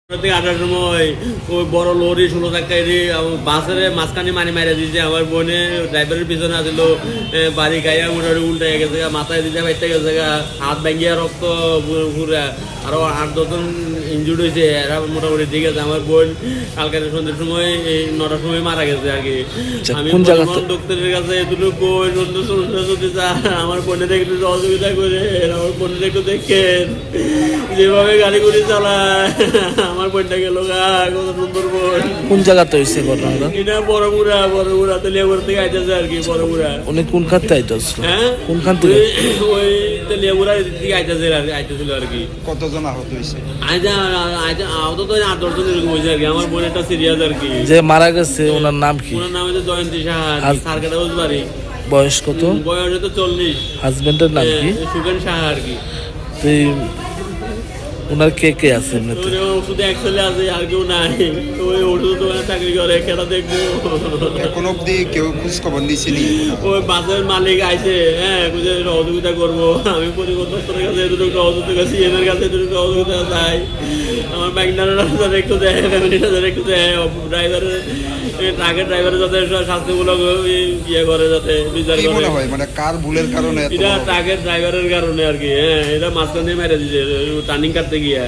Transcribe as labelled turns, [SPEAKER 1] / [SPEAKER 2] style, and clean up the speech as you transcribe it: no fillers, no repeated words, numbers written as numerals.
[SPEAKER 1] আটার সময় ওই বড় লরি 16 চাকায় বাসের মাঝখানে মারি মারা দিয়েছে। আমার বোনে ড্রাইভারের পিছনে আসছিল, বাড়ি গাইয়া মোটামুটি উল্টে গেছে, মাথায় দিতে বাইতে গেছে, হাত ভাঙ্গিয়া রক্ত পুরা, আরো 8-10 জন ইনজুর্ড হয়েছে। এরা মোটামুটি ঠিক আছে। আমার বোন কালকে সন্ধ্যের সময় 9টার সময় মারা গেছে আর কি। আমি ডক্টরের কাছে এগুলো কই আমার বোনের একটু সহযোগিতা করে, আমার বোনের একটু দেখেন যেভাবে গাড়ি করে চালায়। আমার বোনটা গেল কত সুন্দর বোন।
[SPEAKER 2] কোন জায়গাতে হয়েছে ঘটনাটা?
[SPEAKER 1] এটা বড়গুড়া তেলিয়াপুর থেকে আইতেছে আর কি। বড়গুড়া
[SPEAKER 2] উনি কোন খাতে আইতেছিল?
[SPEAKER 1] হ্যাঁ,
[SPEAKER 2] কোনখান থেকে?
[SPEAKER 1] ওই তেলিয়াপুরা দিকে আইতেছিল আর কি।
[SPEAKER 3] কতজন আহত হয়েছে?
[SPEAKER 1] আহত তো 8-10 জন এরকম হয়েছে আর কি। আমার বোন একটা সিরিয়াস আর কি।
[SPEAKER 2] যে মারা গেছে ওনার নাম কি?
[SPEAKER 1] ওনার নাম হচ্ছে জয়ন্তী সাহা, সারকাটা বাড়ি।
[SPEAKER 2] বয়স কত?
[SPEAKER 1] বয়স তো 40।
[SPEAKER 2] হাজবেন্ডের নাম কি?
[SPEAKER 1] সুগেন সাহা আর কি।
[SPEAKER 2] তো ওনার কে কে আছে এমনিতে?
[SPEAKER 1] ওষুধে এক ছেলে আছে, আর কেউ নাই। ওই ওষুধ দোকানে চাকরি করে, খেলা দেখবো।
[SPEAKER 3] এখন অব্দি কেউ খোঁজ খবর নিয়েছিনি?
[SPEAKER 1] ওই বাসের মালিক আইছে, হ্যাঁ, বুঝে সহযোগিতা করবো। আমি পরিবহন দপ্তরের কাছে এতটুকু সহযোগিতা, সিএমের কাছে এতটুকু সহযোগিতা চাই। আমার ব্যাংকার একটু দেয়, ফ্যামিলিটা একটু দেয়। ড্রাইভারের ট্রাকের ড্রাইভারের যাতে শাস্তিমূলক ইয়ে করে, যাতে বিচার
[SPEAKER 3] কি
[SPEAKER 1] করে।
[SPEAKER 3] মনে হয় মানে কার ভুলের কারণে এত
[SPEAKER 1] এটা
[SPEAKER 3] বড়?
[SPEAKER 1] ট্রাকের ড্রাইভারের কারণে আর কি। হ্যাঁ, এটা মাঝখান দিয়ে মেরে দিছে টার্নিং কাটতে গিয়ে।